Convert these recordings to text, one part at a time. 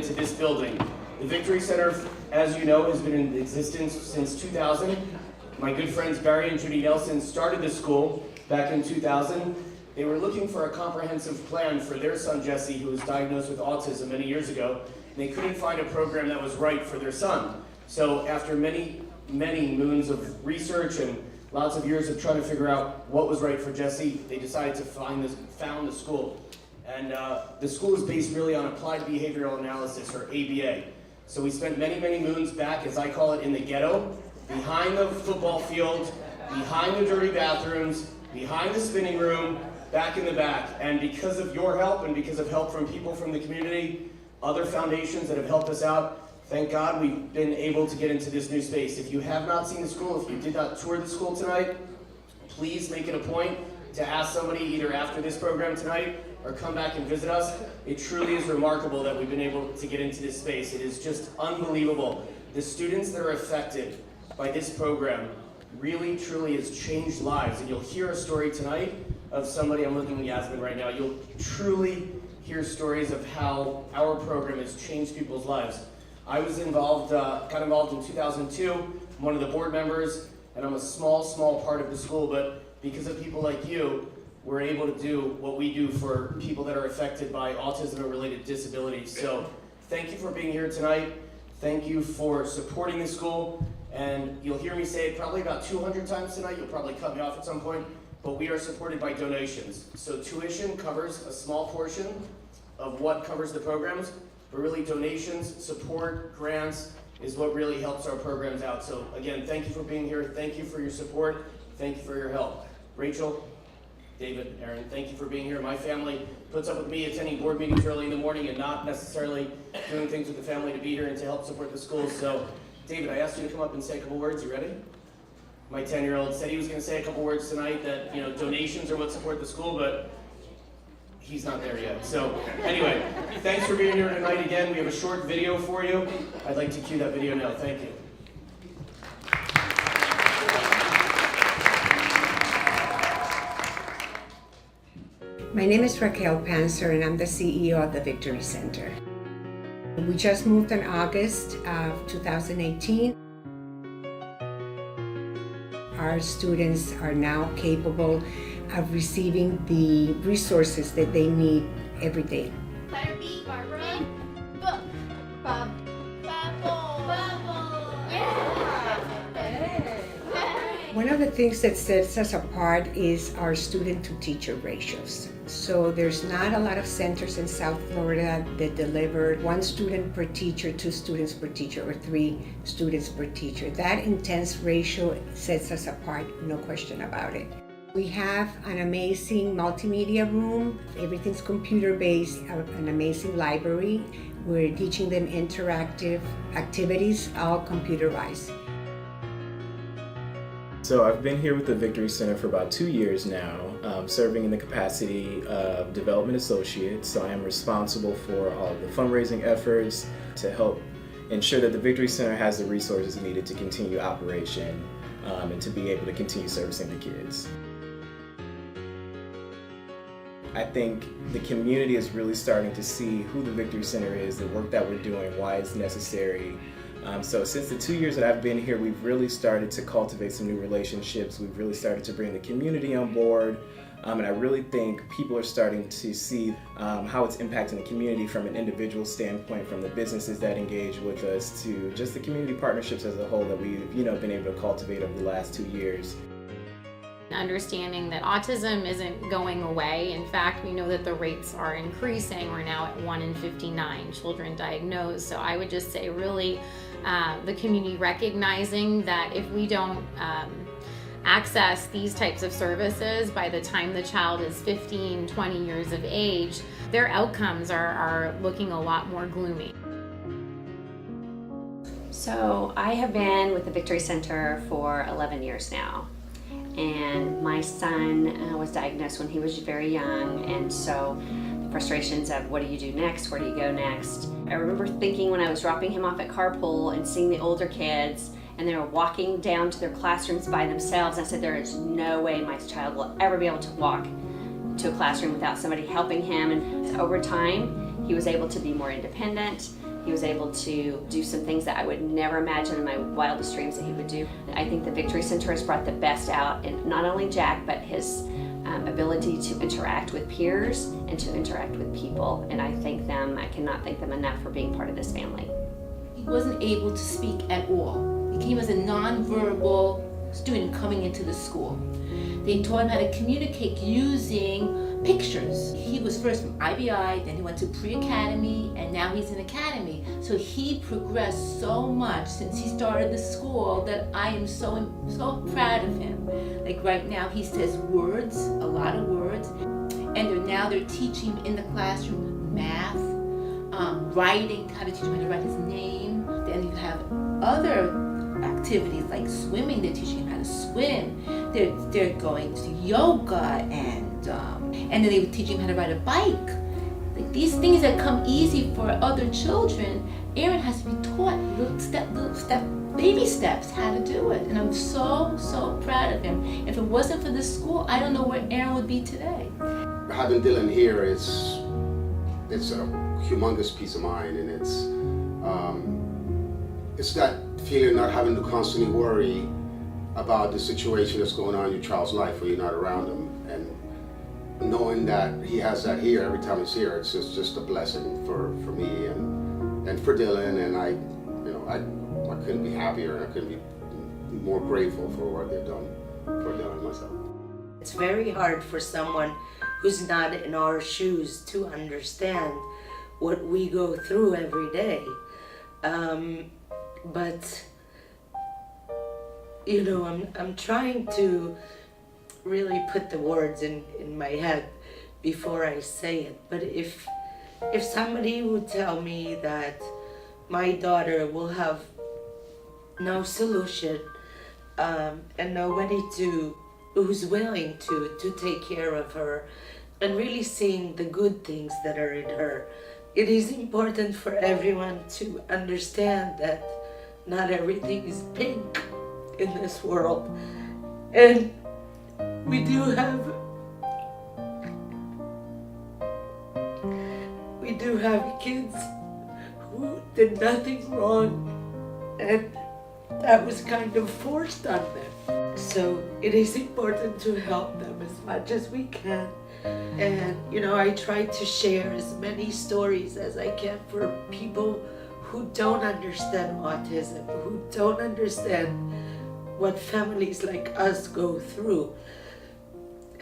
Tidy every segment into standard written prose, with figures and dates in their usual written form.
into this building. The Victory Center, as you know, has been in existence since 2000. My good friends Barry and Judy Nelson started the school back in 2000. They were looking for a comprehensive plan for their son Jesse, who was diagnosed with autism many years ago. They couldn't find a program that was right for their son. So after many moons of research and lots of years of trying to figure out what was right for Jesse, they decided to found the school. And the school is based really on applied behavioral analysis, or ABA. So we spent many moons back, as I call it, in the ghetto, behind the football field, behind the dirty bathrooms, behind the spinning room, back in the back. And because of your help and because of help from people from the community, other foundations that have helped us out, thank God we've been able to get into this new space. If you have not seen the school, if you did not tour the school tonight, please make it a point to ask somebody either after this program tonight or come back and visit us. It truly is remarkable that we've been able to get into this space. It is just unbelievable. The students that are affected by this program really, truly has changed lives. And you'll hear a story tonight of somebody, I'm looking at Yasmin right now, you'll truly hear stories of how our program has changed people's lives. I was got involved in 2002. I'm one of the board members, and I'm a small part of the school, but because of people like you, we're able to do what we do for people that are affected by autism and related disabilities. So thank you for being here tonight. Thank you for supporting the school. And you'll hear me say it probably about 200 times tonight. You'll probably cut me off at some point. But we are supported by donations. So tuition covers a small portion of what covers the programs. But really donations, support, grants is what really helps our programs out. So again, thank you for being here. Thank you for your support. Thank you for your help. Rachel, David, Aaron, thank you for being here. My family puts up with me attending board meetings early in the morning and not necessarily doing things with the family to be here and to help support the schools. So, David, I asked you to come up and say a couple words. You ready? My 10-year-old said he was going to say a couple words tonight that, donations are what support the school, but he's not there yet. So, anyway, thanks for being here tonight again. We have a short video for you. I'd like to cue that video now. Thank you. My name is Raquel Panzer, and I'm the CEO of the Victory Center. We just moved in August of 2018. Our students are now capable of receiving the resources that they need every day. Letter B, Barbara. Book. Bub. Bubble. Bubble. Yeah. One of the things that sets us apart is our student-to-teacher ratios. So there's not a lot of centers in South Florida that deliver 1 student per teacher, 2 students per teacher, or 3 students per teacher. That intense ratio sets us apart, no question about it. We have an amazing multimedia room. Everything's computer-based, an amazing library. We're teaching them interactive activities, all computerized. So I've been here with the Victory Center for about 2 years now, serving in the capacity of Development Associate. So I am responsible for all of the fundraising efforts to help ensure that the Victory Center has the resources needed to continue operation and to be able to continue servicing the kids. I think the community is really starting to see who the Victory Center is, the work that we're doing, why it's necessary. So since the 2 years that I've been here, we've really started to cultivate some new relationships. We've really started to bring the community on board. And I really think people are starting to see how it's impacting the community from an individual standpoint, from the businesses that engage with us to just the community partnerships as a whole that we've been able to cultivate over the last 2 years. Understanding that autism isn't going away. In fact, we know that the rates are increasing. We're now at 1 in 59 children diagnosed. So I would just say really the community recognizing that if we don't access these types of services by the time the child is 15, 20 years of age, their outcomes are looking a lot more gloomy. So I have been with the Victory Center for 11 years now. And my son was diagnosed when he was very young, and so the frustrations of what do you do next, where do you go next. I remember thinking when I was dropping him off at carpool and seeing the older kids and they were walking down to their classrooms by themselves, I said there is no way my child will ever be able to walk to a classroom without somebody helping him. And over time he was able to be more independent, He was able to do some things that I would never imagine in my wildest dreams that he would do. I think the Victory Center has brought the best out in not only Jack, but his ability to interact with peers and to interact with people. And I thank them, I cannot thank them enough for being part of this family. He wasn't able to speak at all. He came as a nonverbal student coming into the school. They taught him how to communicate using pictures. He was first from IBI, then he went to pre-academy, and now he's in academy. So he progressed so much since he started the school that I am so proud of him. Like right now he says words, a lot of words, and now they're teaching him in the classroom math, writing, how to teach him how to write his name. Then you have other activities like swimming. They're teaching him how to swim. They're going to yoga and then they would teach him how to ride a bike. Like these things that come easy for other children, Aaron has to be taught little step, baby steps how to do it. And I'm so proud of him. If it wasn't for this school, I don't know where Aaron would be today. Having Dylan here it's a humongous peace of mind, and it's that feeling not having to constantly worry about the situation that's going on in your child's life when you're not around them, and knowing that he has that here every time he's here, it's just a blessing for me and for Dylan, and I couldn't be happier, and I couldn't be more grateful for what they've done for Dylan and myself. It's very hard for someone who's not in our shoes to understand what we go through every day. But I'm trying to really put the words in my head before I say it. But if somebody would tell me that my daughter will have no solution and nobody who's willing to take care of her, and really seeing the good things that are in her, it is important for everyone to understand that not everything is pink in this world. And we do have kids who did nothing wrong, and that was kind of forced on them. So it is important to help them as much as we can. And I try to share as many stories as I can for people who don't understand autism, who don't understand what families like us go through.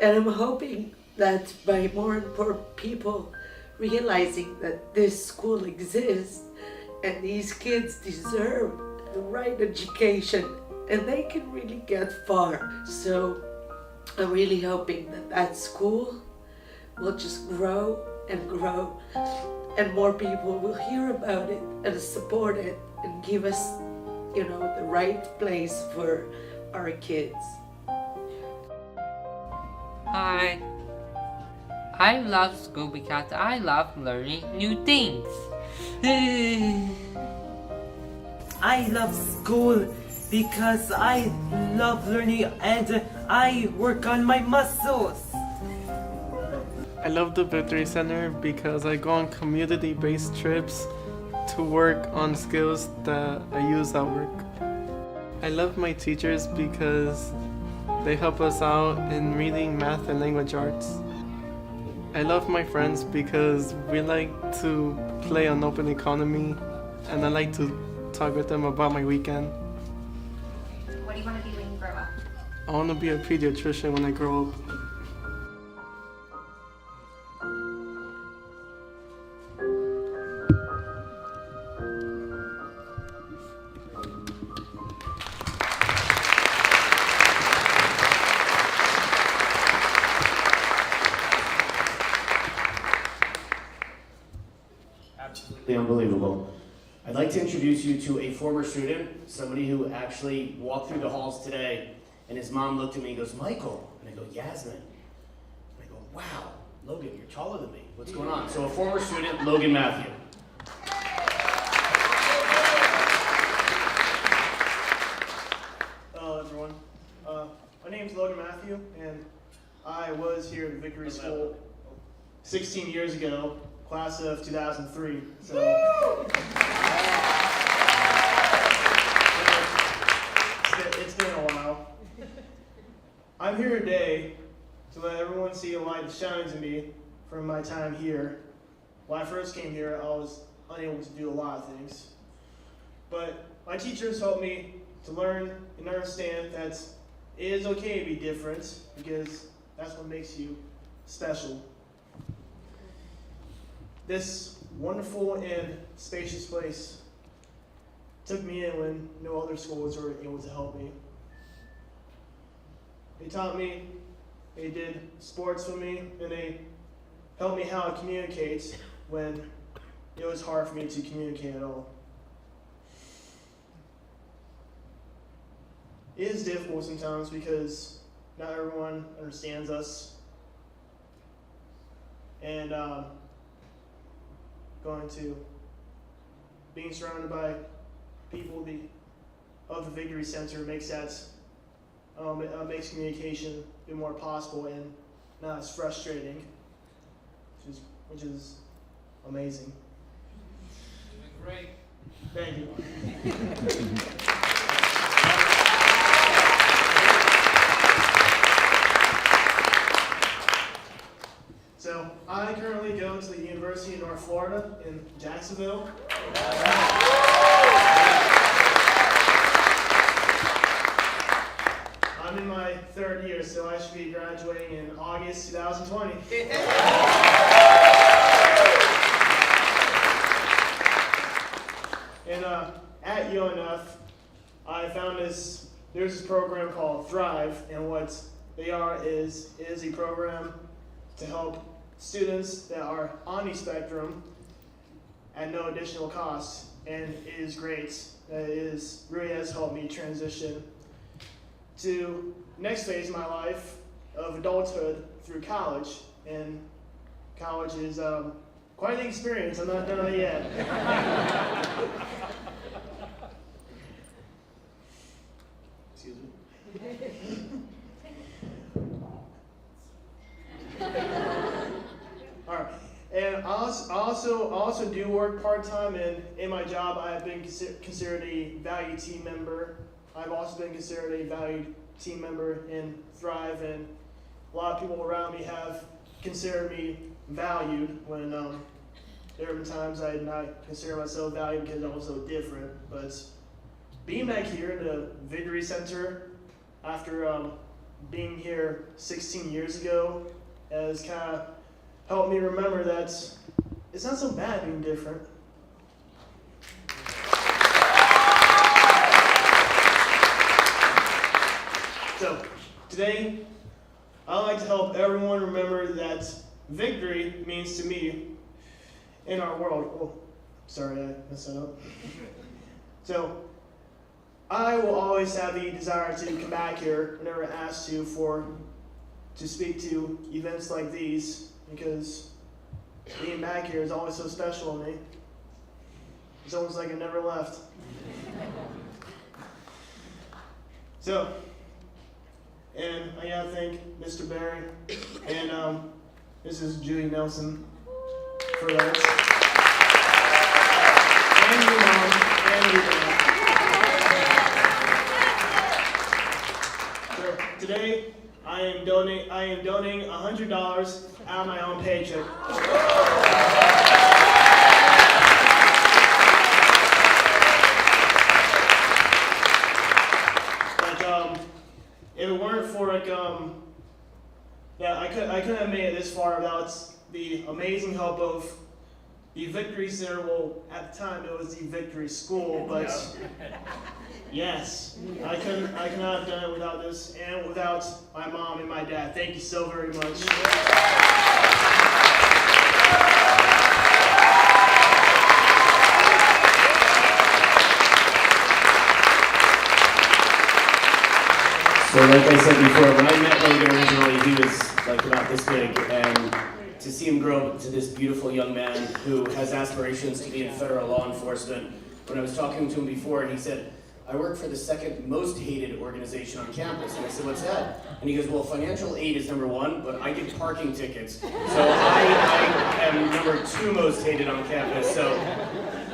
And I'm hoping that by more and more people realizing that this school exists and these kids deserve the right education and they can really get far. So I'm really hoping that school will just grow and grow, and more people will hear about it and support it and give us, the right place for our kids. Hi. I love school because I love learning new things. I love school because I love learning and I work on my muscles. I love the Victory Center because I go on community-based trips to work on skills that I use at work. I love my teachers because they help us out in reading, math, and language arts. I love my friends because we like to play on open economy, and I like to talk with them about my weekend. What do you want to be when you grow up? I want to be a pediatrician when I grow up. Absolutely unbelievable. I'd like to introduce you to a former student, somebody who actually walked through the halls today, and his mom looked at me and goes, "Michael," and I go, "Yasmin." And I go, "Wow, Logan, you're taller than me. What's going on?" So a former student, Logan Matthew. Hello everyone. My name's Logan Matthew, and I was here at Victory School 16 years ago, class of 2003. So. I'm here today to let everyone see a light that shines in me from my time here. When I first came here, I was unable to do a lot of things. But my teachers helped me to learn and understand that it is okay to be different, because that's what makes you special. This wonderful and spacious place took me in when no other schools were able to help me. They taught me, they did sports with me, and they helped me how to communicate when it was hard for me to communicate at all. It is difficult sometimes because not everyone understands us. And being surrounded by people of the Victory Center makes communication a bit more possible and not as frustrating, which is amazing. Great. Thank you. So, I currently go to the University of North Florida in Jacksonville. I'm in my third year, so I should be graduating in August 2020. And at UNF, I found there's this program called Thrive, and what they are is a program to help students that are on the spectrum at no additional cost, and it is great. It really has helped me transition to next phase of my life of adulthood through college, and college is quite an experience. I'm not done yet. Excuse me. All right, and I also do work part-time, and in my job I have been considered a valued team member. I've also been considered a valued team member in Thrive, and a lot of people around me have considered me valued when there have been times I did not consider myself valued because I was so different. But being back here in the Victory Center after being here 16 years ago has kind of helped me remember that it's not so bad being different. So, today, I'd like to help everyone remember that victory means to me in our world. Oh, sorry, I messed that up. So, I will always have the desire to come back here whenever asked to speak to events like these, because being back here is always so special to me. It's almost like I never left. So, and I gotta thank Mr. Barry and Mrs. Judy Nelson for that. And your mom, and your dad. So today, I am donating $100 out of my own paycheck. If it weren't for I couldn't have made it this far without the amazing help of the Victory Center. Well, at the time it was the Victory School, but yes, I could not have done it without this and without my mom and my dad. Thank you so very much. So like I said before, when I met Logan originally, he was like about this big, and to see him grow to this beautiful young man who has aspirations to be in federal law enforcement, when I was talking to him before, he said, I work for the second most hated organization on campus. And I said, what's that? And he goes, well, financial aid is number one, but I get parking tickets. So I am number 2 most hated on campus. So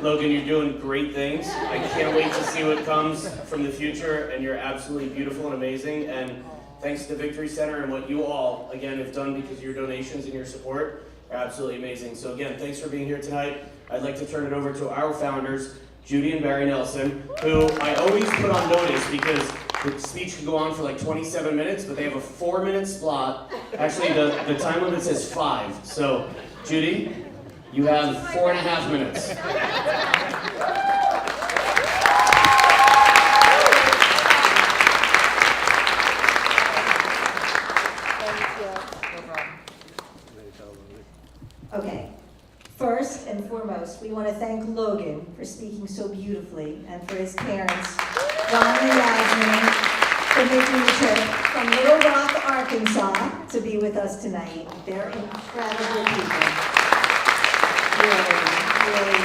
Logan, you're doing great things. I can't wait to see what comes from the future, and you're absolutely beautiful and amazing. And thanks to Victory Center and what you all, again, have done because of your donations and your support are absolutely amazing. So again, thanks for being here tonight. I'd like to turn it over to our founders, Judy and Barry Nelson, who I always put on notice because the speech could go on for like 27 minutes, but they have a 4-minute slot. Actually, the time limit says 5. So, Judy, you have 4.5 minutes. Okay. First and foremost, we want to thank Logan for speaking so beautifully and for his parents, Ron and Yasmin, for making the trip from Little Rock, Arkansas to be with us tonight. They're incredible people. Really.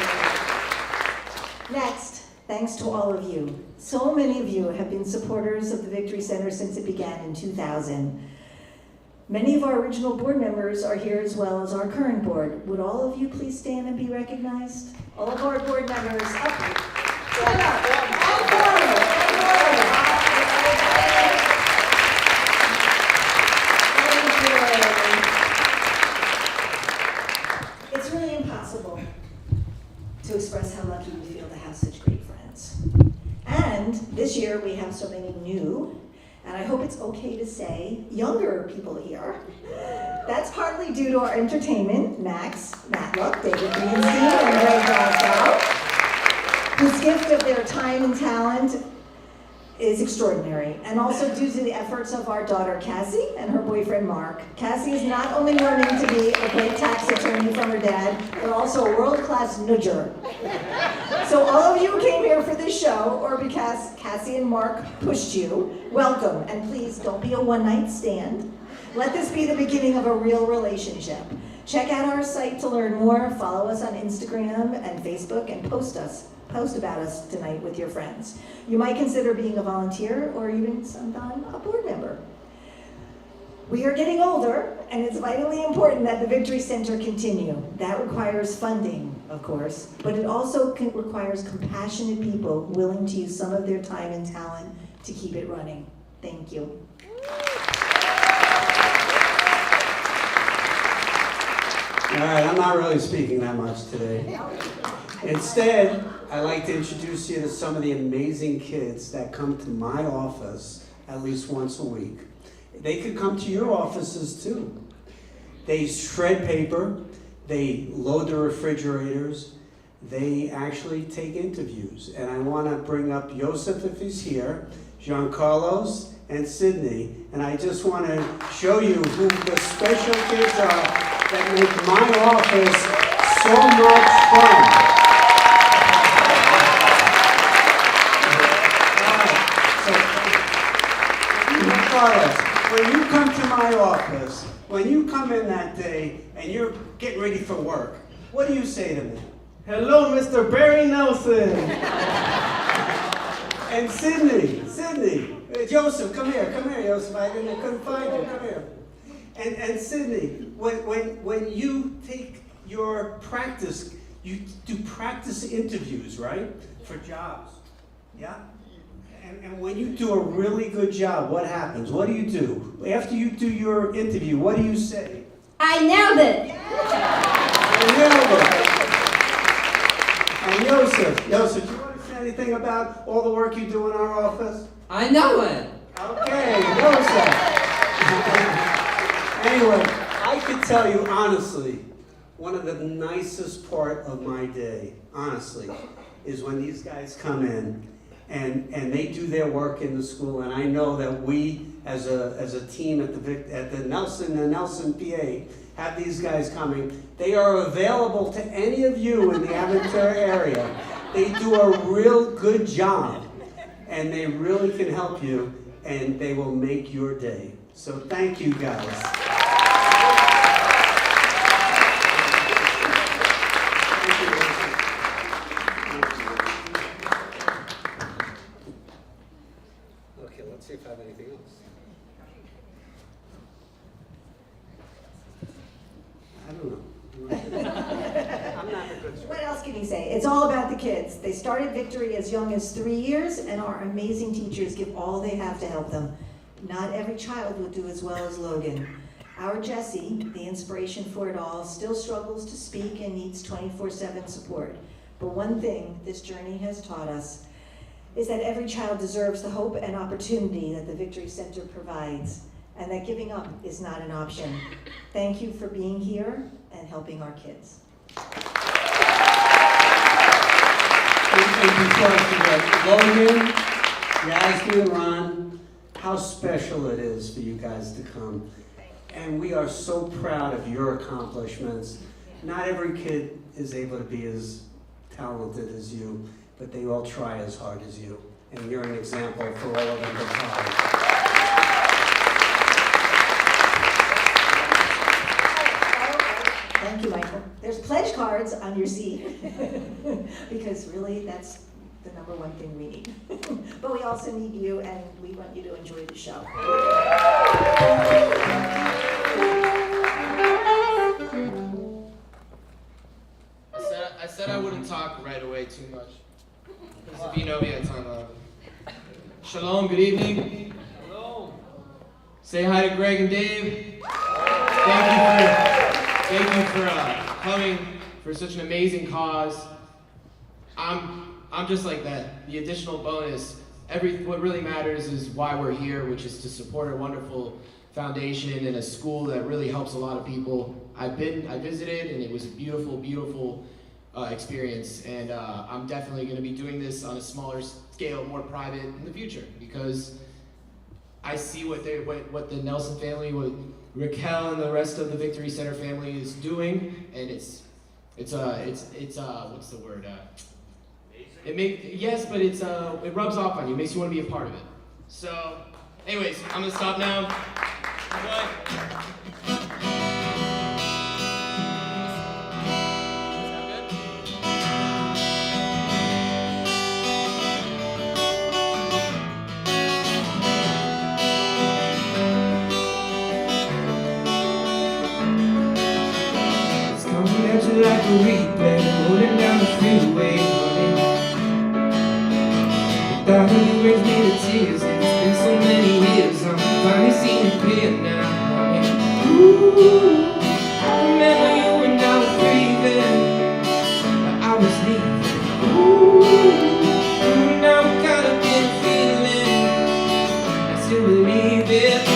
Next, thanks to all of you. So many of you have been supporters of the Victory Center since it began in 2000. Many of our original board members are here as well as our current board. Would all of you please stand and be recognized? All of our board members, up, stand up, and forward, Thank you. It's really impossible to express how lucky we feel to have such great friends. And this year we have so many new, and I hope it's okay to say, younger people here. That's partly due to our entertainment, Max, Matlock, David Greenstein, and Ray Glasgow, whose gift of their time and talent is extraordinary, and also due to the efforts of our daughter Cassie and her boyfriend Mark. Cassie is not only learning to be a great tax attorney from her dad, but also a world-class nudger. So all of you who came here for this show, or because Cassie and Mark pushed you, welcome, and please don't be a one-night stand. Let this be the beginning of a real relationship. Check out our site to learn more, follow us on Instagram and Facebook, and post about us tonight with your friends. You might consider being a volunteer or even sometime a board member. We are getting older, and it's vitally important that the Victory Center continue. That requires funding, of course, but it also requires compassionate people willing to use some of their time and talent to keep it running. Thank you. All right, I'm not really speaking that much today. Instead, I'd like to introduce you to some of the amazing kids that come to my office at least once a week. They could come to your offices too. They shred paper, they load the refrigerators, they actually take interviews. And I want to bring up Joseph if he's here, Giancarlos, and Sydney. And I just want to show you who the special kids are that make my office so much fun. When you come to my office, when you come in that day and you're getting ready for work, what do you say to me? Hello, Mr. Barry Nelson. And Sydney, Joseph, come here, Joseph. I couldn't find you. Come here. And Sydney, when you take your practice, you do practice interviews, right, for jobs, yeah. And when you do a really good job, what happens? What do you do? After you do your interview, what do you say? I nailed it! You nailed it! And Joseph, do you want to say anything about all the work you do in our office? I know it! Okay, Joseph. Anyway, I can tell you honestly, one of the nicest part of my day, honestly, is when these guys come in and they do their work in the school, and I know that we, as a team at the Nelson PA, have these guys coming. They are available to any of you in the Aventura area. They do a real good job, and they really can help you, and they will make your day. So thank you, guys. See if I have anything else. I don't know. I'm not a good What else can you say? It's all about the kids. They started Victory as young as 3 years, and our amazing teachers give all they have to help them. Not every child will do as well as Logan. Our Jessie, the inspiration for it all, still struggles to speak and needs 24/7 support. But one thing this journey has taught us is that every child deserves the hope and opportunity that the Victory Center provides, and that giving up is not an option. Thank you for being here and helping our kids. And before I forget, Logan, Yasmin, and Ron, how special it is for you guys to come. And we are so proud of your accomplishments. Not every kid is able to be as talented as you, but they all try as hard as you. And you're an example for all of them to follow. Thank you, Michael. There's pledge cards on your seat, because really that's the number one thing we need. But we also need you, and we want you to enjoy the show. I said I wouldn't talk right away too much. Because if you know me, I talk loud. Shalom, good evening. Hello. Say hi to Greg and Dave. Thank you for coming for such an amazing cause. I'm just like that. The additional bonus. What really matters is why we're here, which is to support a wonderful foundation and a school that really helps a lot of people. I visited, and it was a beautiful, beautiful experience. And I'm definitely going to be doing this on a smaller scale, more private in the future, because I see what the Nelson family, what Raquel and the rest of the Victory Center family is doing, and it's what's the word? It rubs off on you, makes you want to be a part of it. So, anyways, I'm gonna stop now. It's coming at you like a replay, rolling down the freeway, honey. Without you brings me to tears, and it's been so many years, I'm finally seeing it clear now, honey. Ooh, I remember you when I was breathing, but I was leaving. Ooh, now I'm caught up in a feeling, I still believe it.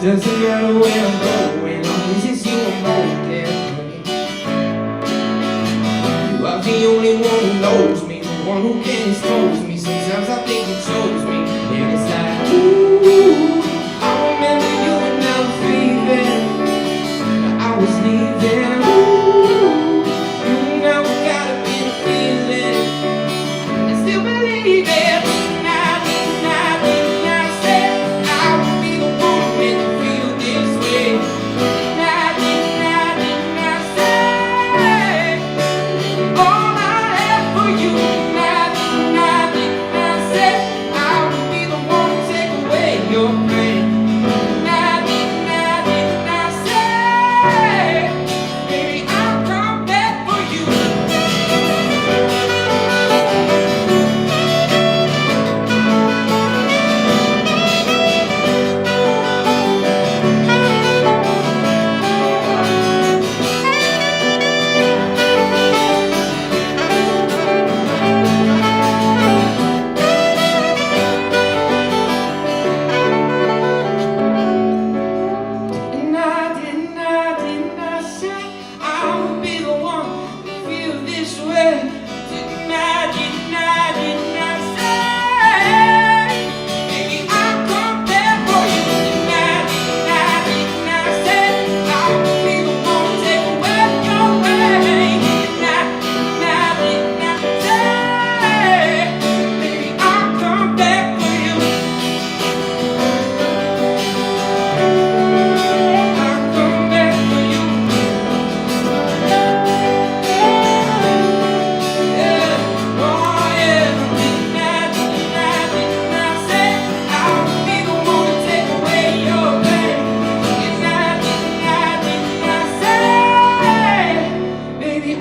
Doesn't matter where I'm going, always it's you I'm holding, honey. You are the only one who knows me, the one who can expose me. Sometimes I think you chose me, and it's like, ooh, I remember you when I was leaving, I was leaving. Ooh, now I got a bitter feeling, I still believe it. All I have for you,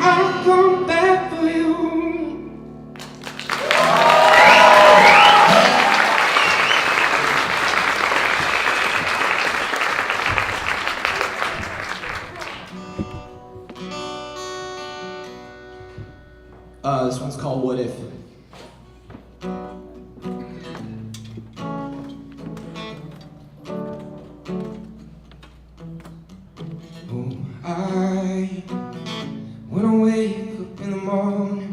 I'll come back for you. This one's called What If. Oh, I wanna wake up in the morning,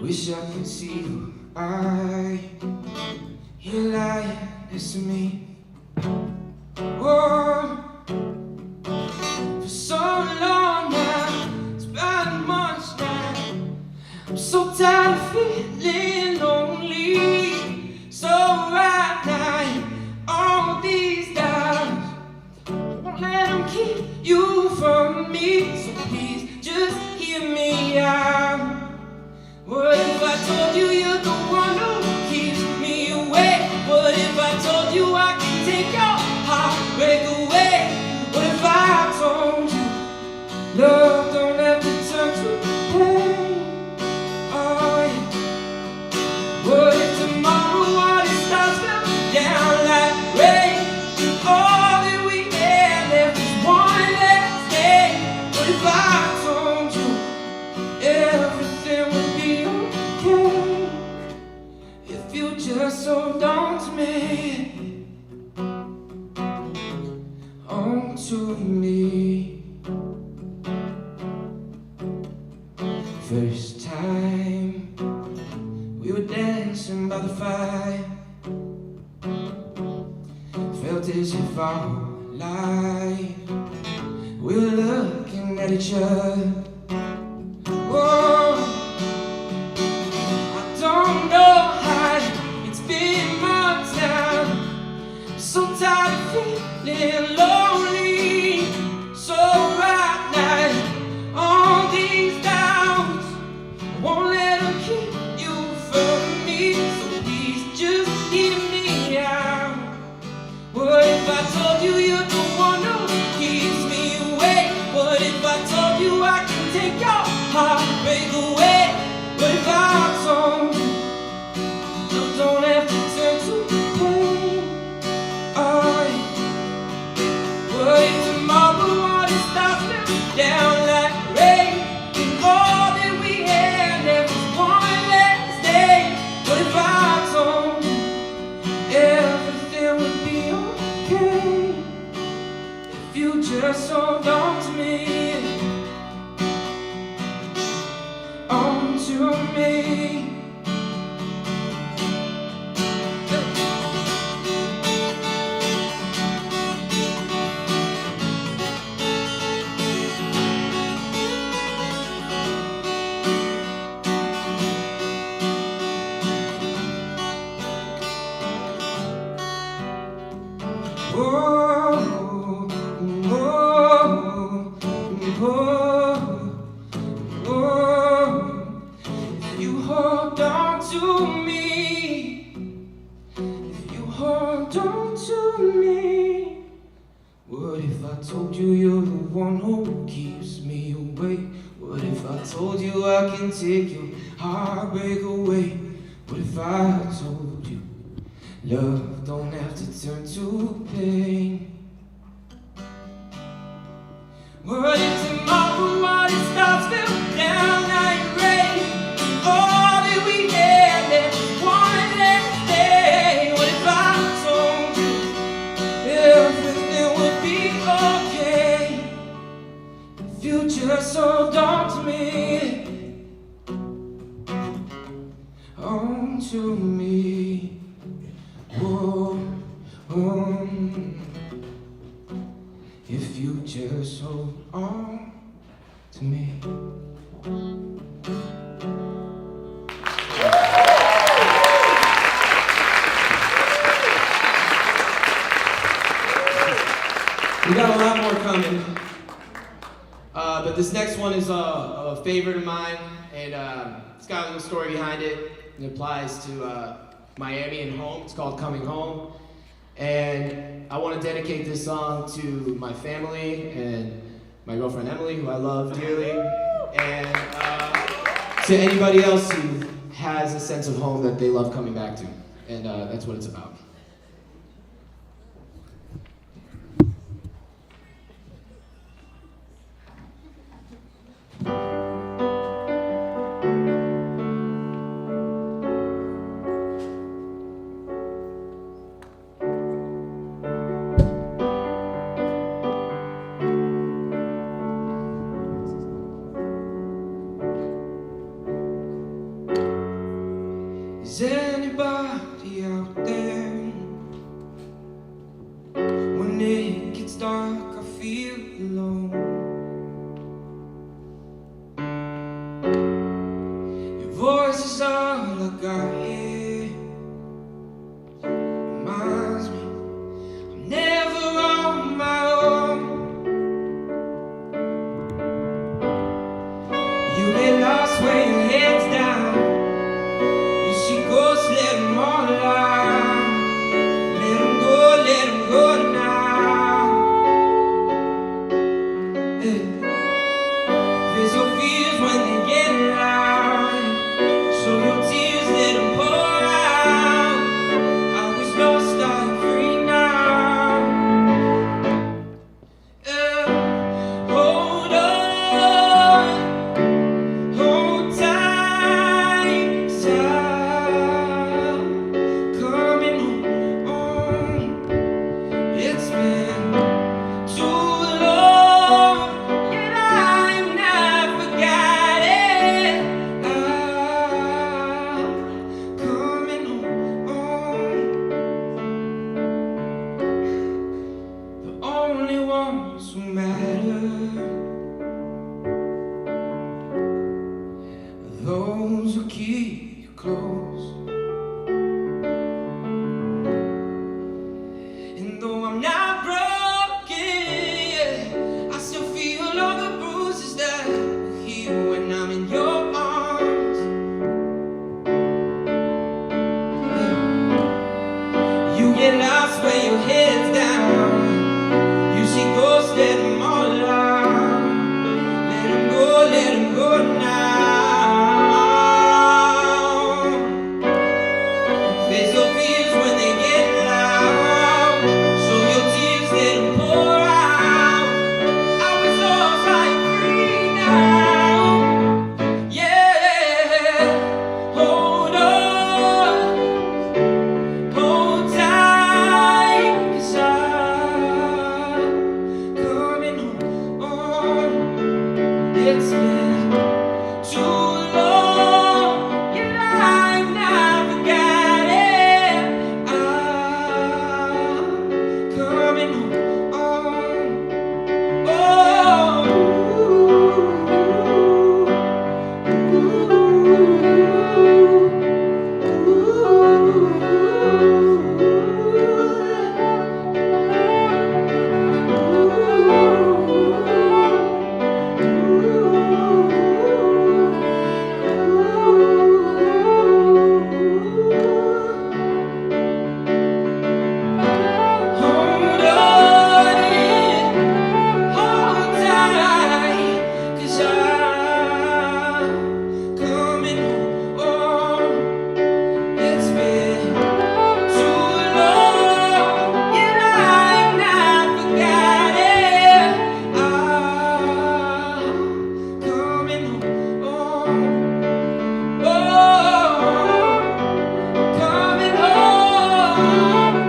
wish I could see you. You're lying next to me. Oh, for so long now, it's been months now. I'm so tired of feeling lonely. So right now, all these doubts won't let them keep you from me. So please just hear me out. What if I told you you're the one who keeps me awake? What if I told you I can take your heartbreak away? What if I told you love don't have to turn to pain? Oh yeah. What if tomorrow all it starts coming down like rain? And all that we had left is one last day. What if I told you everything would be okay if you just hold on to me, on to me? First time we were dancing by the fire, felt as if our life we were looking at each other. Whoa, I don't know how it's been months now. So tired of feeling lonely. So right now, all these doubts won't let them keep you from me. So please just hear me out. What if I told you you're the one who keeps me awake? What if I told you I can take your heartbreak away? What if I told you love don't have to turn to pain? Oh yeah. What if tomorrow all this starts coming down like rain? And all that we had left was one last day. What if I told you everything would be okay if you just hold on to me, on to me? If you hold on to me, if you hold on to me, what if I told you you're the one who keeps me awake? What if I told you I can take your heartbreak away? What if I told you love don't have to turn to pain? What if tomorrow all it starts fell down like rain? All that we had left was one last day. What if I told you everything would be okay if you just hold on to me, on to me? Whoa, if you just hold on to me. We got a lot more coming, but this next one is a favorite of mine, and it's got a little story behind it. It applies to Miami and home. It's called Coming Home. And I want to dedicate this song to my family and my girlfriend Emily, who I love dearly, and to anybody else who has a sense of home that they love coming back to. And that's what it's about. Is anybody out there? When it gets dark, I feel alone. Your voice is all I got here. Reminds me I'm never on my own. You get lost when your head's down. She goes, let them all out. Let them go now. Hey. Face your fears when they get loud. Show your tears, let them pour out. I was lost, I'm free now. Hold on, hold tight, coming home. It's been too long, and I've not forgotten. I'm coming home. The only ones who matter are those who keep you close. And though I'm not broken, I still feel all the bruises that heal when I'm in your arms. You get lost where your head's down. You see ghosts, let them all out. Let them go now. Face your fears when they get loud. Show your tears, let them pour out. I was lost, I'm free now. Yeah, hold on, hold tight, 'cause I'm coming home. It's been too long, and I've not forgotten. I'm coming home. Hold on, hold tight, 'cause I'm coming home. It's been too long, and I've not forgotten. I'm coming home. Coming home.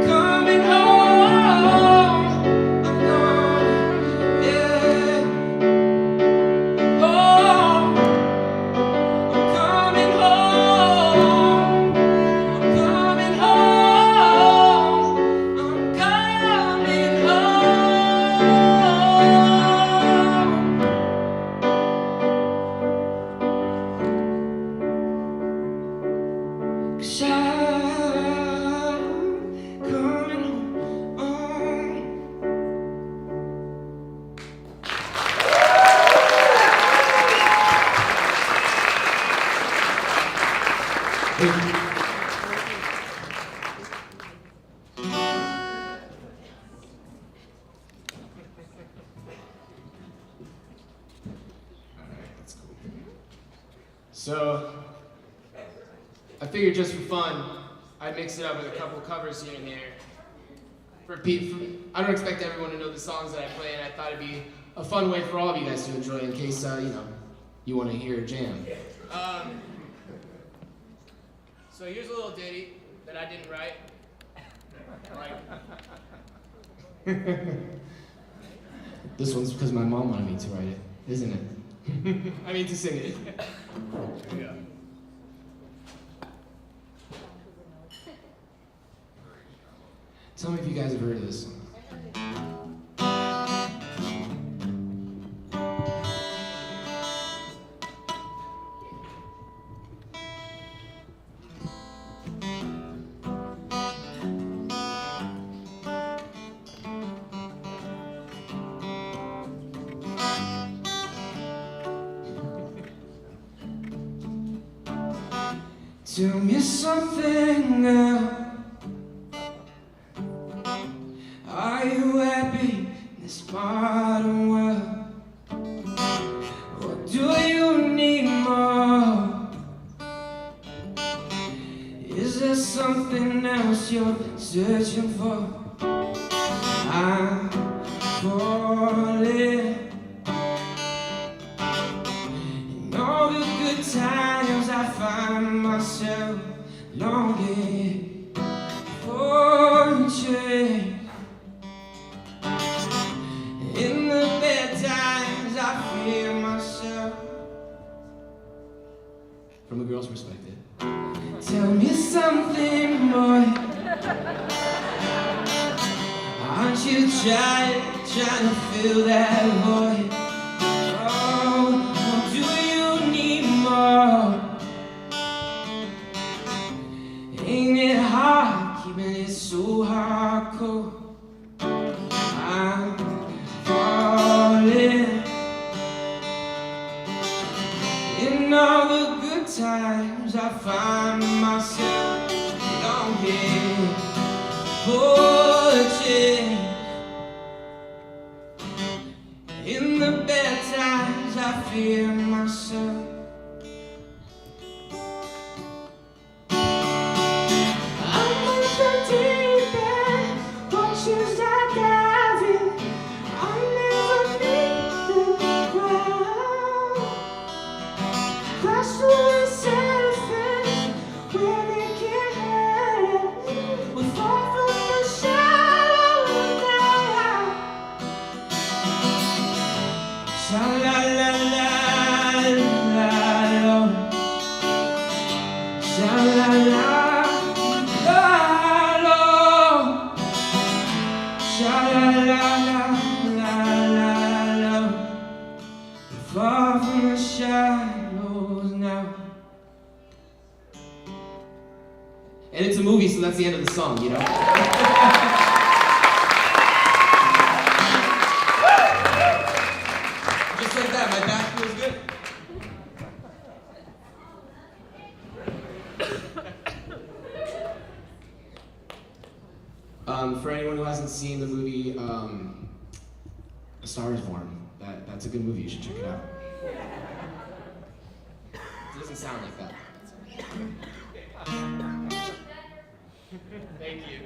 Coming home, I'm coming, yeah. Home, I'm coming home. I'm coming home. I'm coming home. 'Cause I'm coming home. So I figured just for fun, I'd mix it up with a couple covers here and there. I don't expect everyone to know the songs that I play, and I thought it'd be a fun way for all of you guys to enjoy in case, you want to hear a jam. So here's a little ditty that I didn't write. This one's because my mom wanted me to write it, isn't it? I mean to sing it. Here we go. Tell me if you guys have heard of this song. Tell me something now. Are you happy in this modern world? Or do you need more? Is there something else you're searching for? I'm falling. In all the good times I find myself longing for change. In the bad times I feel myself. From a girl's perspective. Tell me something, boy. Aren't you trying to fill that void? Oh, or do you need more? Ain't it hard keeping it so hardcore? I'm falling. In all the good times I find myself longing for a change. In the bad times I feel myself. I'm on the deep end, watches I dive in. I'll never meet the ground. Crash through the surface where they can't hurt us. We fall from the shallow now. Sha la la la la la. Sha la la la la. Sha la la la la la. Far from the shadows now. And it's a movie, so that's the end of the song, you know? Just like that, my back feels good. For anyone who hasn't seen the movie A Star Is Born, that's a good movie, you should check it out. It doesn't sound like that. Thank you.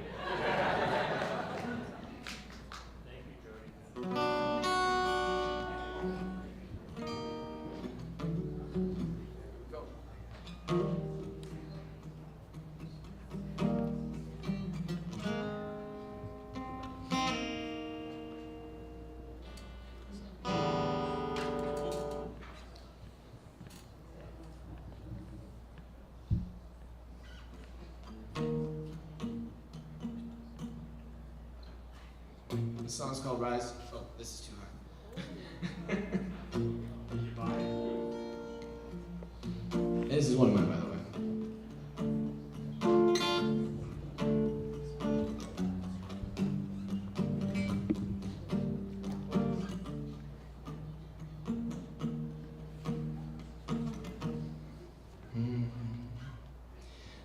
The song's called Rise. Oh, this is too high. This is one of mine, by the way.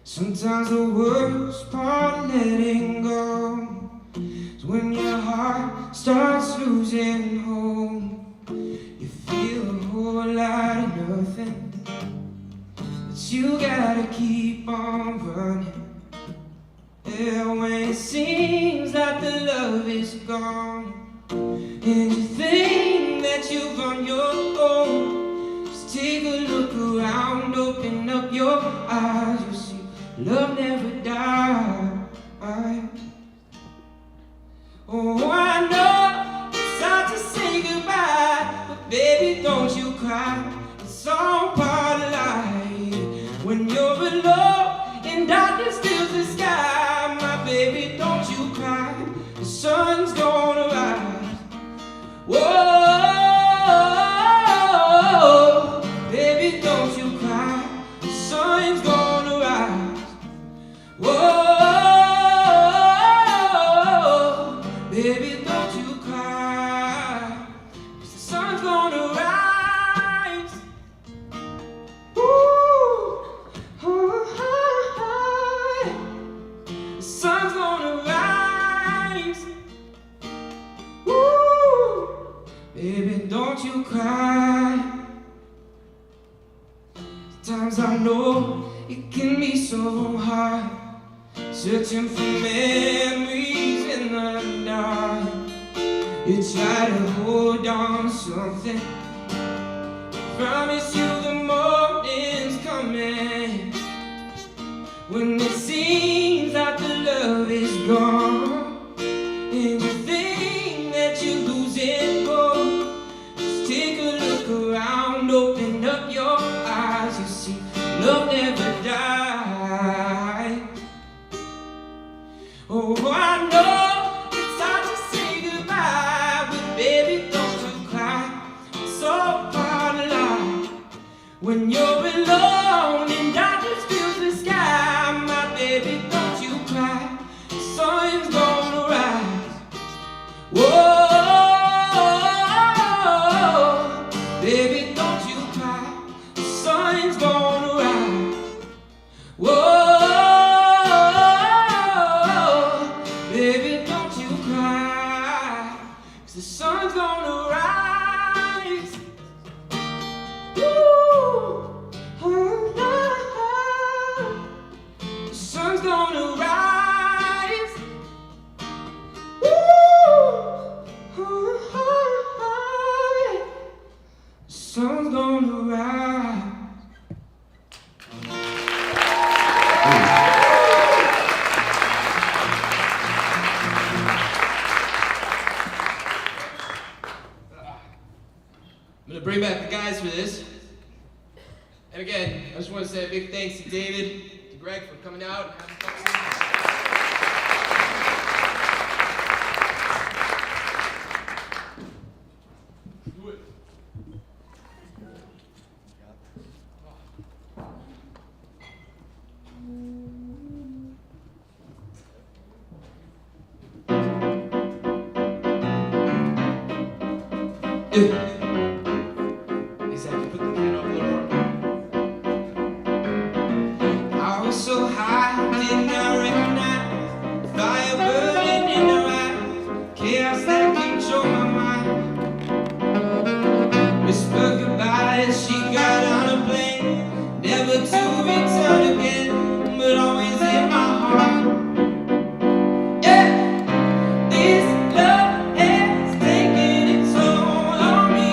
Sometimes the worst part of letting go is when your heart starts losing hope. You feel a whole lot of nothing. you gotta keep on running. Yeah, when it seems like the love is gone, and you think that you've on your own, just take a look around, open up your eyes, you'll see love never dies. Oh, I know it's hard to say goodbye, but baby, don't you cry. It's all part of life. When you're alone and darkness fills the sky, my baby, don't you cry. The sun's gonna rise. Whoa, baby, don't you cry. The sun's gonna rise. Whoa. Baby, don't you cry, 'cause the sun's gonna rise. Ooh, the sun's gonna rise. Ooh, baby, don't you cry. Sometimes I know it can be so hard, searching for memories in the dark. You try to hold on to something, promise you the morning's coming. When it seems like the love is gone, and you think that you're losing hope, just take a look around, open up your eyes, you see love never dies. Oh, I know it's hard to say goodbye, but baby, don't you cry. It's all part of life. When you're alone and darkness fills the sky, my baby, don't you cry. The sun's gonna rise. Whoa, baby, don't you cry. The sun's gonna rise. Whoa. Baby, don't you cry, 'cause the sun's gonna rise. Ooh, the sun's gonna rise. Ooh, the sun's gonna rise. I'm gonna bring back the guys for this. And again, I just want to say a big thanks to David, to Greg for coming out and having fun. Do it. Exactly, put the can over the room. I was so high, did not recognize fire burning in her eyes, chaos that controlled my mind. Whisper goodbye as she got on a plane, never to return again, but always in my heart. Yeah, this love has taken its toll on me.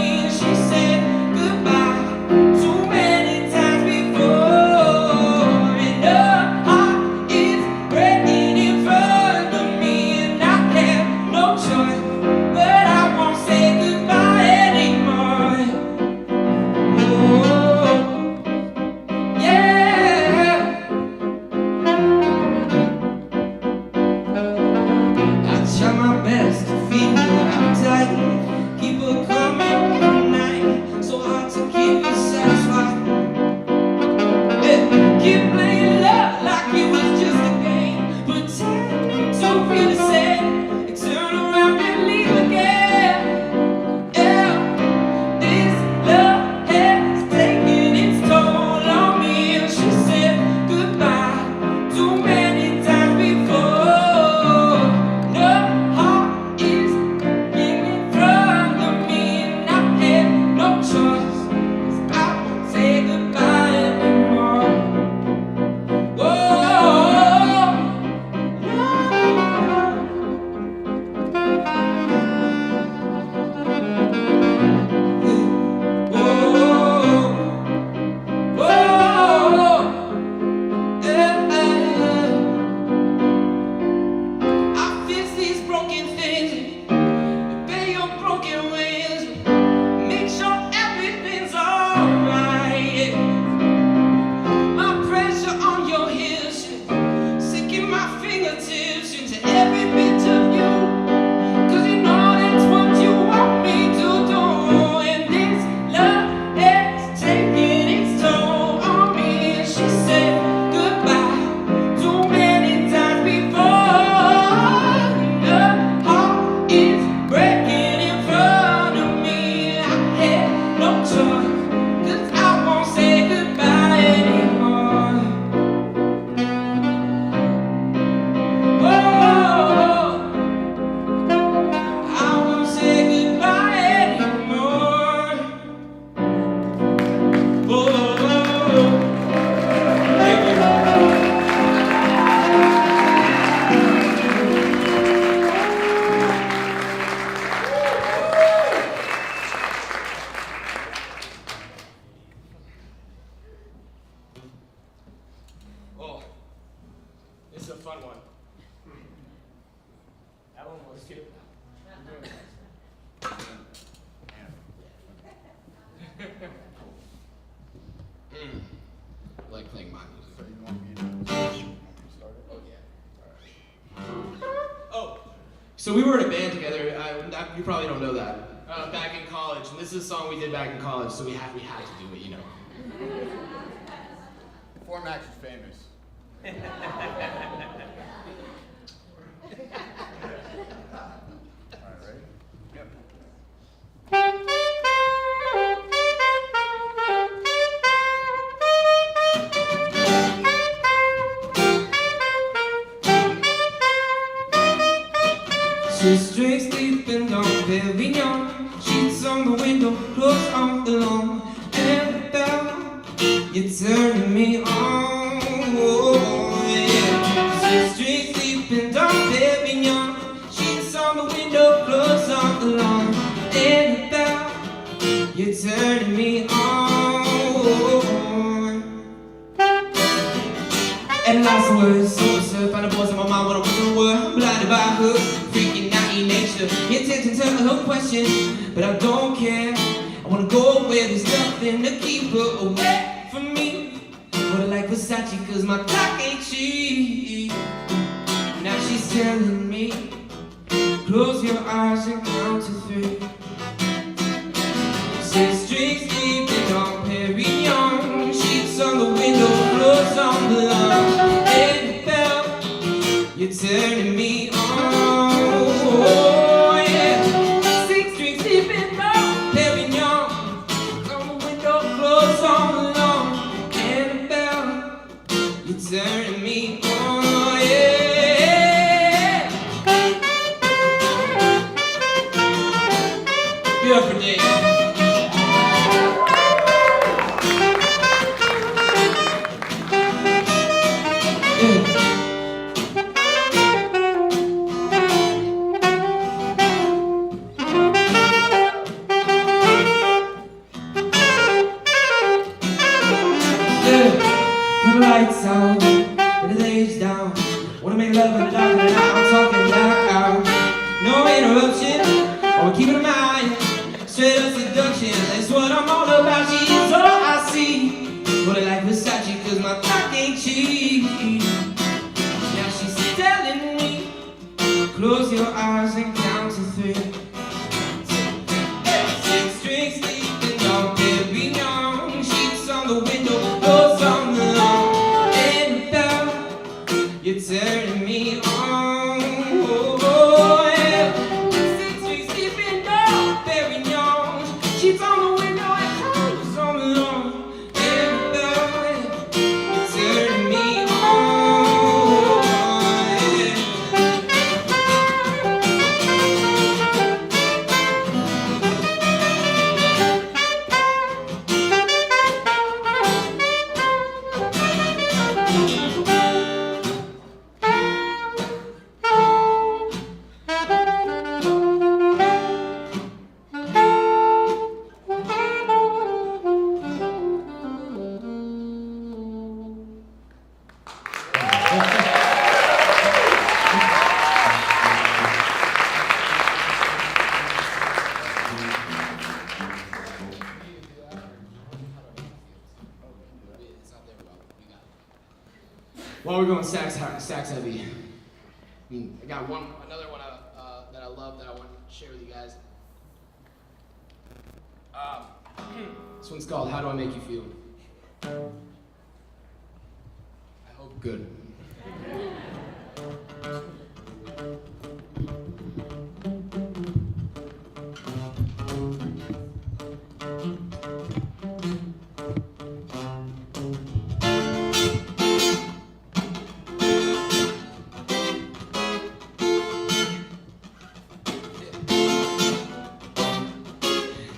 young one. That one was too. I like playing my music. So you want me to start it? Oh, yeah. Oh, so we were in a band together. You probably don't know that. Back in college, and this is a song we did back in college, so we had to do it, you know. Before Max is famous. All right, ready? Yep. She's drinks deep and Dom Perignon. Sheets on the window, clothes on the lawn. Annabelle, you're turning me on. Oh, yeah. She's drinks deep and Dom Perignon. Sheets on the window, clothes on the lawn. Annabelle, you're turning me on. And lots of words, so absurd. Find the voice in my mind when I was in the world. I'm blinded by her, freaking out in nature. Attention to her question, but I don't care. I wanna go where there's nothing to keep her away from me. But I like Versace cause my clock ain't cheap. Now she's telling me, close your eyes and count to 3. 6 drinks deep and Dom Perignon. Sheets on the window, clothes on the lawn. Annabelle, you're turning me on. Oh, yeah. 6 drinks deep and Dom Perignon. On the window, clothes on the lawn. Annabelle, you're turning me on. Yeah. Get up for Dave. Put the lights out, put the lace down. Wanna make love in the dark and I'm talking black out. No interruption, I wanna keep it in mind. Straight up seduction, that's what I'm all about. She is all I see. But I like Versace cause my clock ain't cheap. Now she's telling me, close your eyes and count to 3. 6 drinks deep and Dom Perignon. Sheets on the window, clothes on the lawn. Annabelle, you're turning me on. Oh, yeah. 6 drinks deep and Dom Perignon. Sheets on the window and clothes on the lawn. Annabelle, you're turning me on. Yeah. While we're going sax heavy, I got another one that I love that I want to share with you guys. This one's called "How Do I Make You Feel?" I hope good.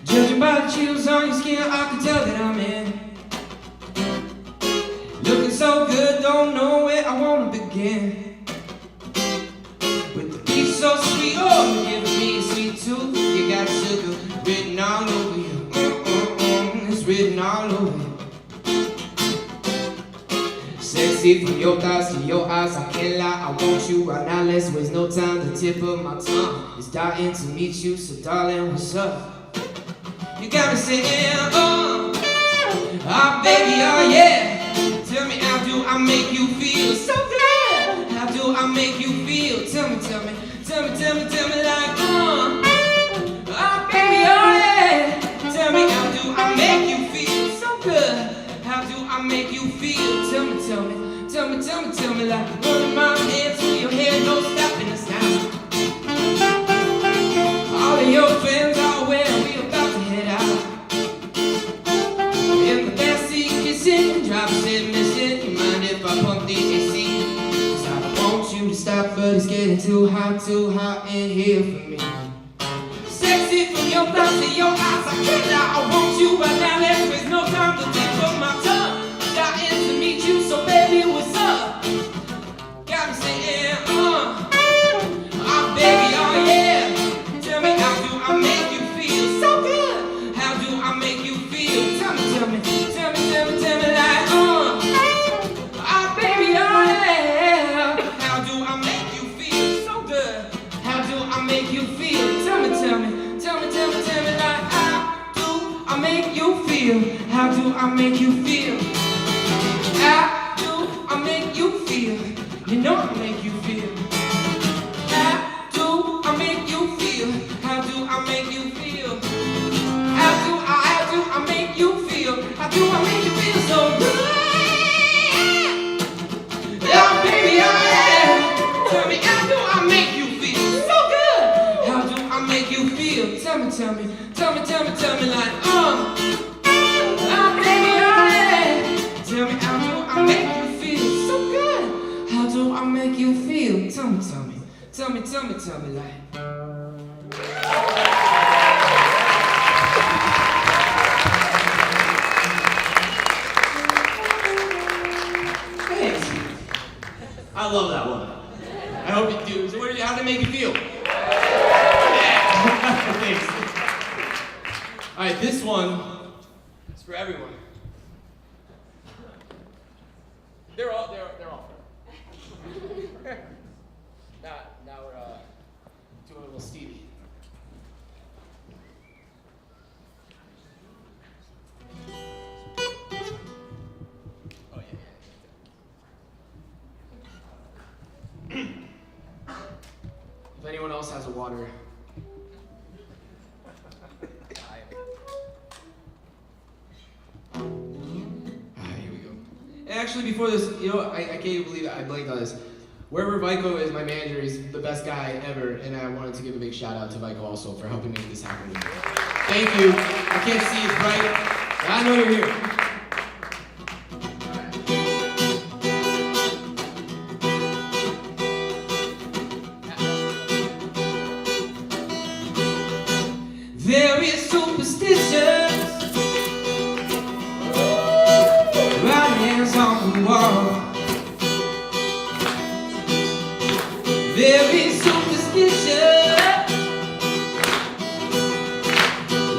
Judging by the chills on your skin, I can tell that I'm in. Looking so good, don't know where I wanna begin. With the beat so sweet, oh, you're giving me a sweet tooth. You got sugar written all over you. It's written all over you. Sexy from your thighs to your eyes, I can't lie, I want you right now. Let's waste no time. The tip of my tongue is dying to meet you, so darling, what's up? You got me saying, ah, baby, oh yeah. Tell me, how do I make you feel so good? How do I make you feel? Tell me, like, ah, baby, oh yeah. Tell me, how do I make you feel so good? How do I make you feel? Tell me, like, running my hands through your hair, no stopping us now. All of your friends are aware we about to head out. In the backseat kissing, driver said mission. You mind if I pump the AC? 'Cause I don't want you to stop, but it's getting too hot in here for me. Sexy from your thoughts to your eyes, I can't lie, I want you right now. Let's waste no time to tip of my tongue. Dying to meet you, so baby, what's up? Got me saying, ah, baby, oh yeah. Tell me, how do I make you feel so good? How do I make you feel? Tell me, like, ah, baby, oh yeah. How do I make you feel so good? How do I make you feel? Tell me, like, how do I make you feel? How do I make you feel? How do I make you feel? You know I make you feel. How do I make you feel? How do I make you feel? How do I make you feel? How do I make you feel so good? Yeah, baby, oh yeah. Tell me, how do I make you feel so good? How do I make you feel? Tell me, like, baby, oh yeah. Tell me, how do I make you feel so good? How do I make you feel? Tell me, like. Thanks. I love that one. I hope you do. So how did it make you feel? Yeah. Thanks. All right, this one is for everyone. They're all fair. Now we're doing a little Stevie. Oh yeah. If anyone else has a water. Here we go. And actually, before this, I can't even believe it. I blanked on this. Wherever Vico is, my manager, is the best guy ever, and I wanted to give a big shout out to Vico also for helping make this happen. Thank you. I can't see, it's bright. I know you're here. Very superstitious, writings on the wall. Very superstitious,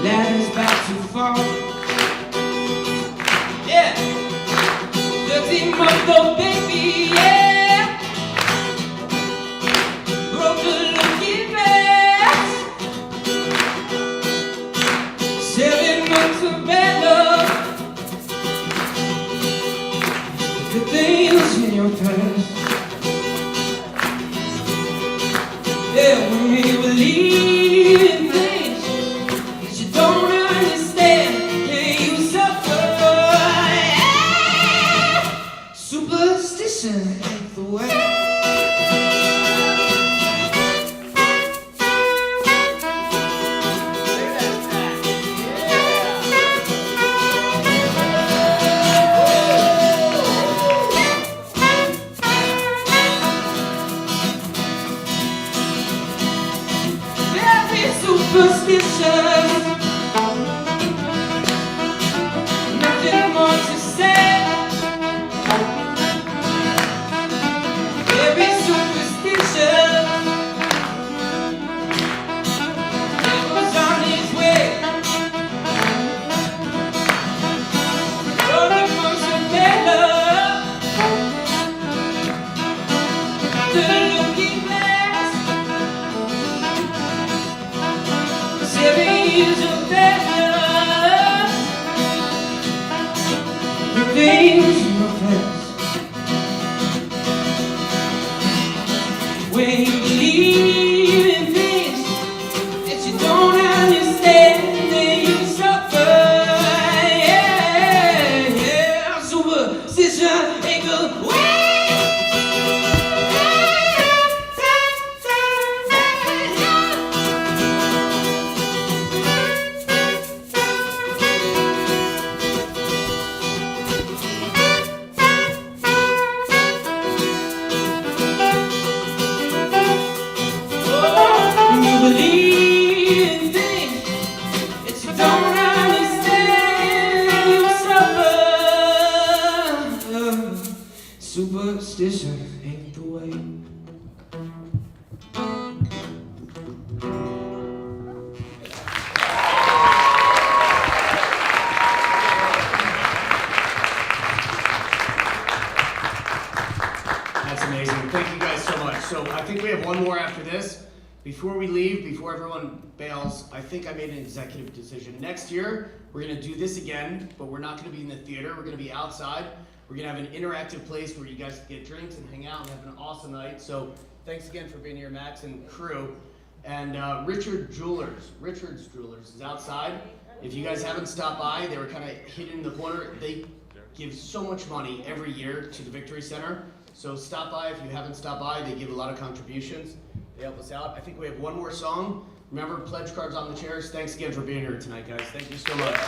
ladder's about to fall. Yeah, dirty mother baby, yeah. Broke the looking glass. 7 months of bad luck. The things in your past. Yeah, when we believe in things that you don't understand, yeah, you suffer. Yeah. Superstition. things in the past. When you believe in things that you don't understand, then you suffer. Yeah, yeah. Superstition ain't good. Superstition ain't the way. That's amazing. Thank you guys so much. So I think we have one more after this. Before we leave, before everyone bails, I think I made an executive decision. Next year, we're going to do this again, but we're not going to be in the theater. We're going to be outside. We're going to have an interactive place where you guys can get drinks and hang out and have an awesome night. So thanks again for being here, Max and crew. And Richard's Jewelers is outside. If you guys haven't stopped by, they were kind of hidden in the corner. They give so much money every year to the Victory Center. So stop by if you haven't stopped by. They give a lot of contributions. They help us out. I think we have one more song. Remember, pledge cards on the chairs. Thanks again for being here tonight, guys. Thank you so much.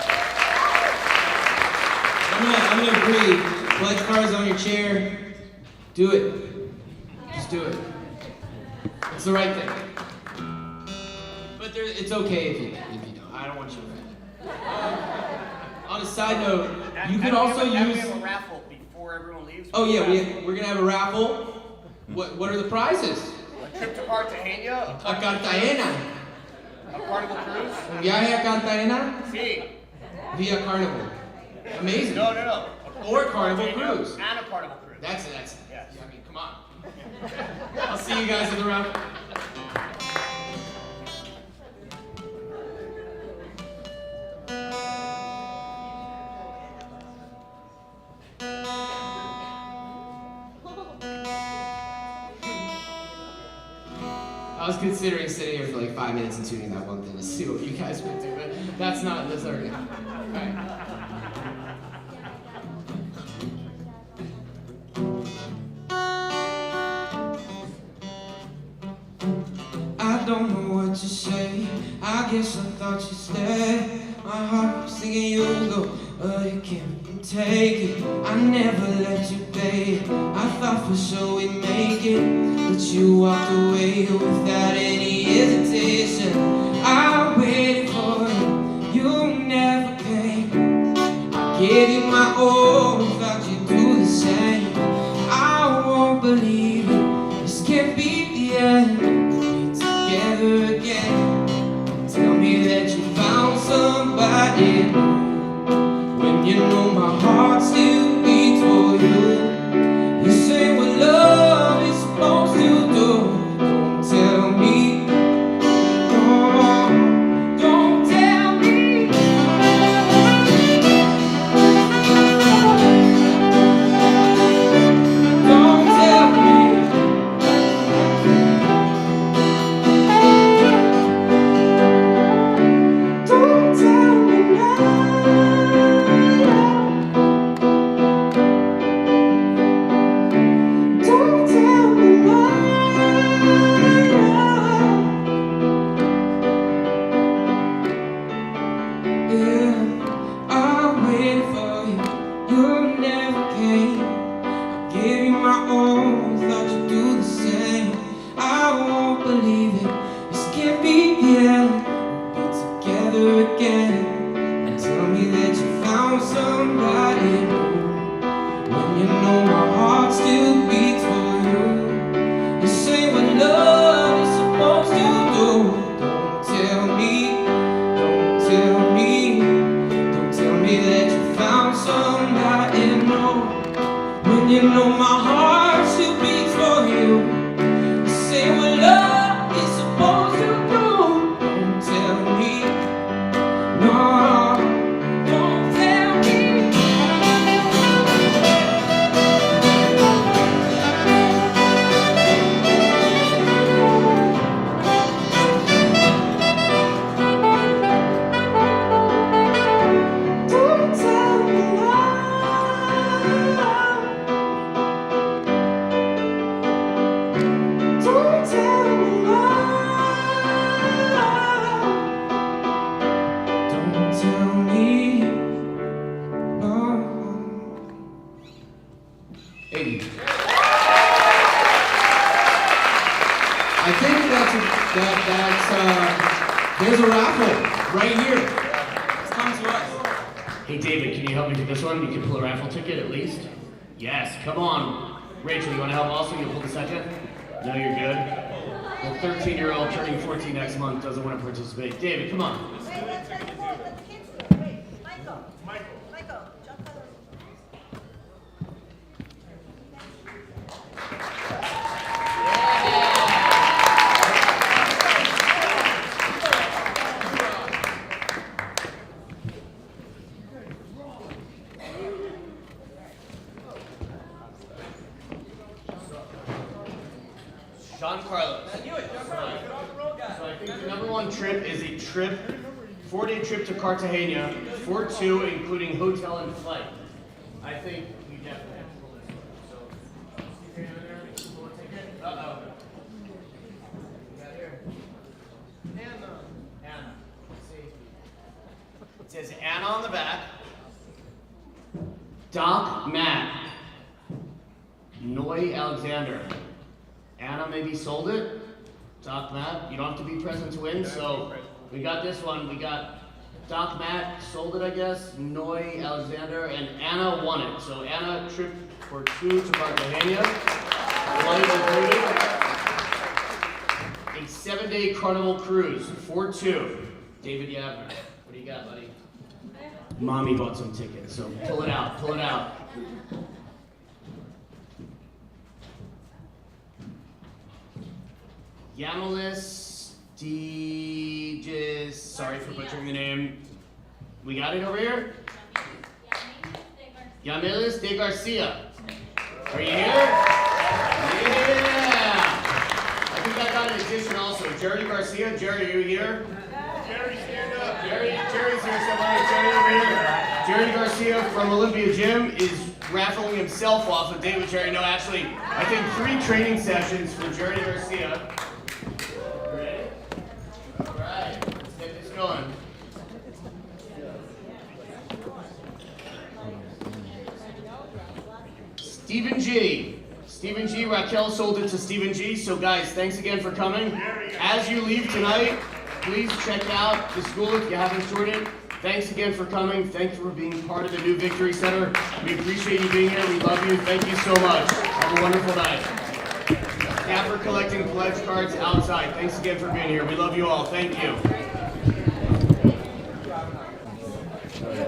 I'm gonna agree. Pledge cards on your chair. Do it. Just do it. It's the right thing. But it's okay if you don't. I don't want you to. On a side note, you could also use. We have a raffle before everyone leaves. Oh yeah, we're gonna have a raffle. What are the prizes? A trip to Cartagena. A Cartagena. A Carnival cruise. Viaje a Cartagena. Sí. Via Carnival. Amazing. No. Or Carnival cruise. And a Carnival cruise. That's it. Yes. I mean, come on. I'll see you guys in the raffle. I was considering sitting here for like 5 minutes and tuning that one thing to see what you guys would do, but that's already. Alright. I don't know what to say. I guess I thought you stayed. My heart was singing you go, but you can't take it. I never let you play it. I thought for sure we'd make it, but you walked away without any hesitation. I waited for you, you never came. I gave you my all, thought you'd do the same. I won't believe it, this can't be the end. Together again, tell me that you found somebody when you know my heart still beats for you. You say what love is supposed to do. Don't tell me, don't tell me. Don't tell me. You know my heart still beats for you. Say what love is supposed to do. Don't tell me, no, don't tell me. there's a raffle right here. It's coming to us. Hey David, can you help me with this one? You can pull a raffle ticket at least? Yes, come on. Rachel, you want to help also? You'll pull the second? No, you're good? The 13-year-old turning 14 next month doesn't want to participate. David, come on. John Carlos. So I think the number one trip is a trip, 4-day trip to Cartagena, for two, including hotel and flight. I think you definitely have to pull this one. So, pull a ticket. Uh-oh. We got here. Anna. See. It says Anna on the back. Doc Matt. Noy Alexander. Anna maybe sold it. Doc Matt, you don't have to be present to win, so we got this one. We got Doc Matt sold it, I guess, Noy Alexander, and Anna won it. So Anna, trip for two to Cartagena, flight included. A 7-day Carnival cruise for two. David Yavner, what do you got, buddy? Mommy bought some tickets, so pull it out, pull it out. Yamilis Deegis, sorry for butchering the name. We got it over here? Yamilis de Garcia. Are you here? Yeah! I think I got an addition also. Jerry Garcia. Jerry, are you here? Jerry, stand up. Jerry's here somewhere. Jerry over here. Jerry Garcia from Olympia Gym is raffling himself off of David Jerry. No, actually, I think 3 training sessions for Jerry Garcia. Ready? All right, let's get this going. Stephen G. Stephen G. Raquel sold it to Stephen G. So guys, thanks again for coming. As you leave tonight, please check out the school if you haven't toured it. Thanks again for coming. Thanks for being part of the New Victory Center. We appreciate you being here. We love you. Thank you so much. Have a wonderful night. Staff are collecting pledge cards outside. Thanks again for being here. We love you all. Thank you.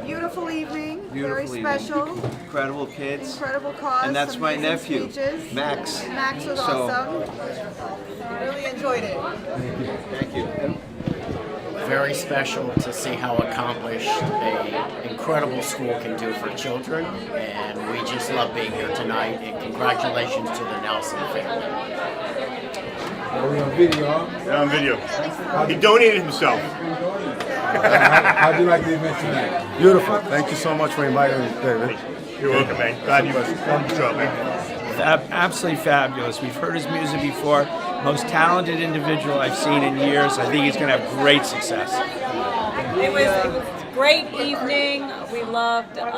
Beautiful evening, Beautiful very evening. special, Incredible kids. incredible cause. And that's some my amazing nephew, speeches. Max. Max was So- awesome. Really enjoyed it. Thank you. Very special to see how accomplished an incredible school can do for children, and we just love being here tonight, and congratulations to the Nelson family. Are we on video, huh? Yeah, on video. He donated himself. How'd you like the event tonight? Beautiful. Thank you so much for inviting me, David. You're welcome, man. Glad you come to show, man. Absolutely fabulous. We've heard his music before. Most talented individual I've seen in years. I think he's going to have great success. It was a great evening. We loved the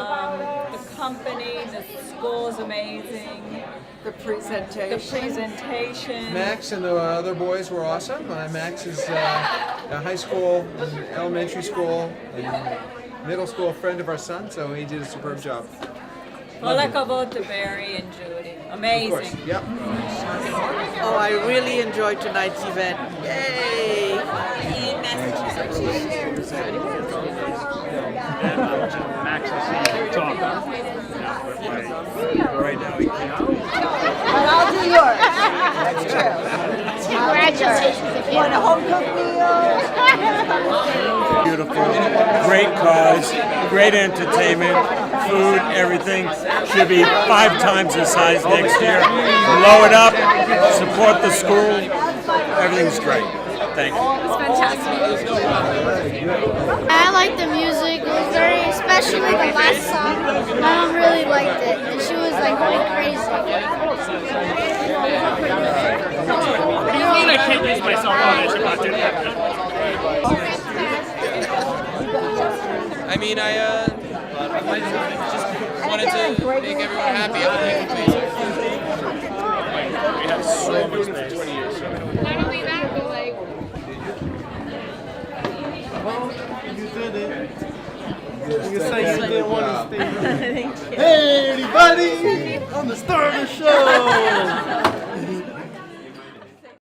company. The school is amazing. The presentation. Max and the other boys were awesome. Max is a high school, elementary school, and middle school friend of our son, so he did a superb job. All about to Barry and Judy. Amazing. Of course. Yep. Oh, I really enjoyed tonight's event. Yay! Max is talk. Right now. And I'll do yours. That's true. Congratulations again. Want a home cooked meal? Beautiful, great cause, great entertainment, food, everything. Should be 5 times the size next year. Blow it up, support the school. Everything's great. Thank you. It's fantastic. I liked the music. It was very, especially the last song. My mom really liked it, and she was like going crazy. I can't use myself on it. I mean, I just wanted to make everyone happy. I think it's amazing. We have so much space. Not only that, but like Well, you did it. You said said you didn't want to stay. Thank you. Hey, everybody! I'm the star of the show!